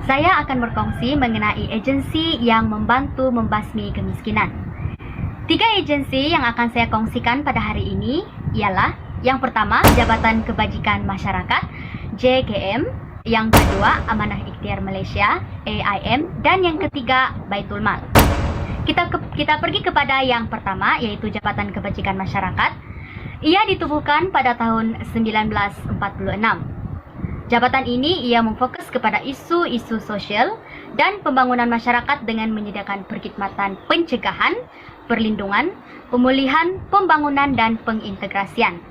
Saya akan berkongsi mengenai agensi yang membantu membasmi kemiskinan. 3 agensi yang akan saya kongsikan pada hari ini ialah yang pertama, Jabatan Kebajikan Masyarakat (JKM), yang kedua, Amanah Ikhtiar Malaysia (AIM), dan yang ketiga, Baitul Mal. Kita pergi kepada yang pertama, yaitu Jabatan Kebajikan Masyarakat. Ia ditubuhkan pada tahun 1946. Jabatan ini ia memfokus kepada isu-isu sosial dan pembangunan masyarakat dengan menyediakan perkhidmatan pencegahan, perlindungan, pemulihan, pembangunan, dan pengintegrasian.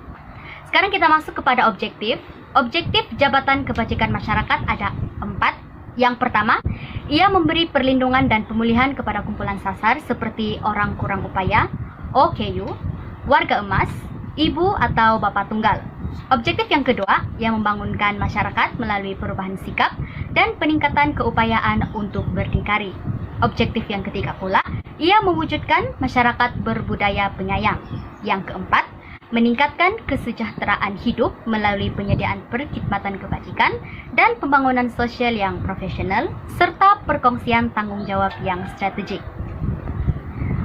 Sekarang kita masuk kepada objektif. Objektif Jabatan Kebajikan Masyarakat ada 4. Yang pertama, ia memberi perlindungan dan pemulihan kepada kumpulan sasar seperti orang kurang upaya, OKU, warga emas, ibu atau bapa tunggal. Objektif yang kedua, ia membangunkan masyarakat melalui perubahan sikap dan peningkatan keupayaan untuk berdikari. Objektif yang ketiga pula, ia mewujudkan masyarakat berbudaya penyayang. Yang keempat, meningkatkan kesejahteraan hidup melalui penyediaan perkhidmatan kebajikan dan pembangunan sosial yang profesional serta perkongsian tanggung jawab yang strategik.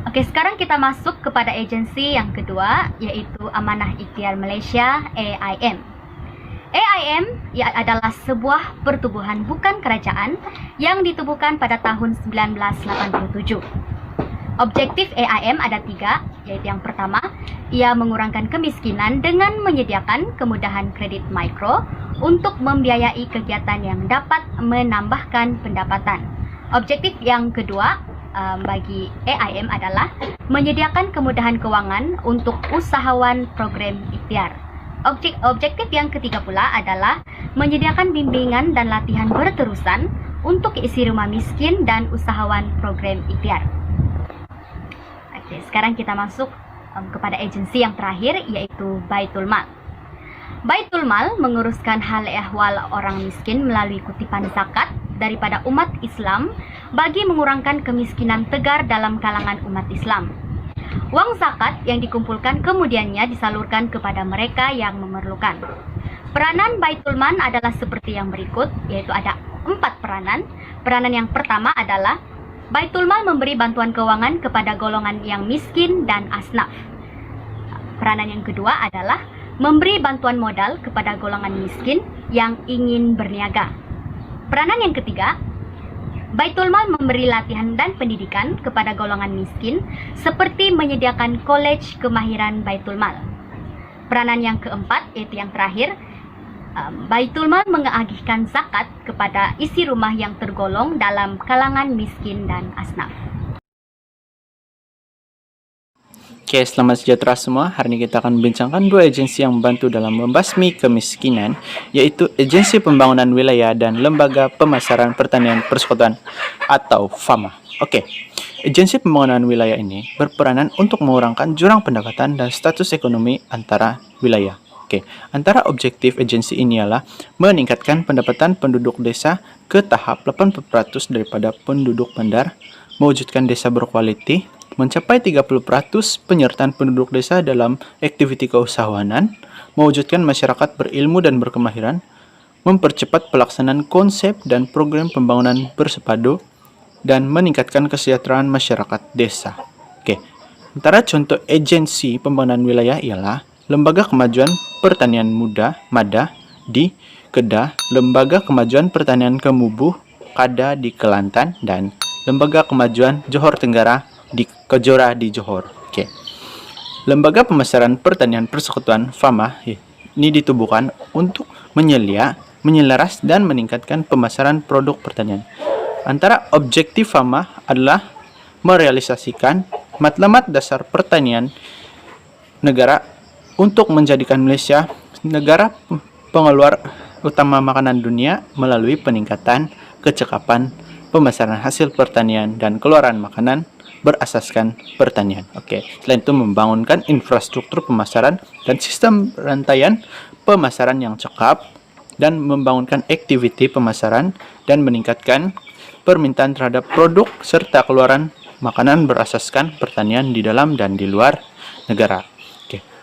Oke, sekarang kita masuk kepada agensi yang kedua, yaitu Amanah Ikhtiar Malaysia (AIM). AIM adalah sebuah pertubuhan bukan kerajaan yang ditubuhkan pada tahun 1987. Objektif AIM ada 3, yaitu yang pertama, ia mengurangkan kemiskinan dengan menyediakan kemudahan kredit mikro untuk membiayai kegiatan yang dapat menambahkan pendapatan. Objektif yang kedua bagi AIM adalah menyediakan kemudahan keuangan untuk usahawan program ikhtiar. Objektif yang ketiga pula adalah menyediakan bimbingan dan latihan berterusan untuk isi rumah miskin dan usahawan program ikhtiar. Oke, sekarang kita masuk kepada agensi yang terakhir, yaitu Baitul Mal. Baitul Mal menguruskan hal ehwal orang miskin melalui kutipan zakat daripada umat Islam bagi mengurangkan kemiskinan tegar dalam kalangan umat Islam. Wang zakat yang dikumpulkan kemudiannya disalurkan kepada mereka yang memerlukan. Peranan Baitul Mal adalah seperti yang berikut, yaitu ada 4 peranan. Peranan yang pertama adalah Baitul Mal memberi bantuan keuangan kepada golongan yang miskin dan asnaf. Peranan yang kedua adalah memberi bantuan modal kepada golongan miskin yang ingin berniaga. Peranan yang ketiga, Baitul Mal memberi latihan dan pendidikan kepada golongan miskin seperti menyediakan kolej kemahiran Baitul Mal. Peranan yang keempat, yaitu yang terakhir, Baitul Mal mengagihkan zakat kepada isi rumah yang tergolong dalam kalangan miskin dan asnaf. Oke, selamat sejahtera semua. Hari ini kita akan membincangkan 2 agensi yang membantu dalam membasmi kemiskinan, yaitu Agensi Pembangunan Wilayah dan Lembaga Pemasaran Pertanian Persekutuan atau FAMA. Oke, Agensi Pembangunan Wilayah ini berperanan untuk mengurangkan jurang pendapatan dan status ekonomi antara wilayah. Oke, antara objektif agensi ini ialah meningkatkan pendapatan penduduk desa ke tahap 80% daripada penduduk bandar, mewujudkan desa berkualiti, mencapai 30% penyertaan penduduk desa dalam aktiviti keusahawanan, mewujudkan masyarakat berilmu dan berkemahiran, mempercepat pelaksanaan konsep dan program pembangunan bersepadu, dan meningkatkan kesejahteraan masyarakat desa. Oke, antara contoh agensi pembangunan wilayah ialah Lembaga Kemajuan Pertanian Muda (MADA) di Kedah, Lembaga Kemajuan Pertanian Kemubuh (KADA) di Kelantan, dan Lembaga Kemajuan Johor Tenggara di Kejora di Johor. Oke. Lembaga Pemasaran Pertanian Persekutuan FAMA ini ditubuhkan untuk menyelaras dan meningkatkan pemasaran produk pertanian. Antara objektif FAMA adalah merealisasikan matlamat dasar pertanian negara untuk menjadikan Malaysia negara pengeluar utama makanan dunia melalui peningkatan kecekapan pemasaran hasil pertanian dan keluaran makanan berasaskan pertanian. Oke, selain itu membangunkan infrastruktur pemasaran dan sistem rantaian pemasaran yang cekap dan membangunkan aktiviti pemasaran dan meningkatkan permintaan terhadap produk serta keluaran makanan berasaskan pertanian di dalam dan di luar negara.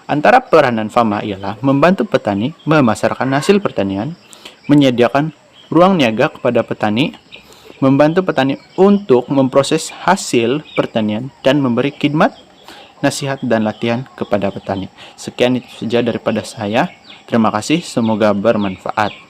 Antara peranan FAMA ialah membantu petani memasarkan hasil pertanian, menyediakan ruang niaga kepada petani, membantu petani untuk memproses hasil pertanian dan memberi khidmat, nasihat, dan latihan kepada petani. Sekian itu saja daripada saya. Terima kasih, semoga bermanfaat.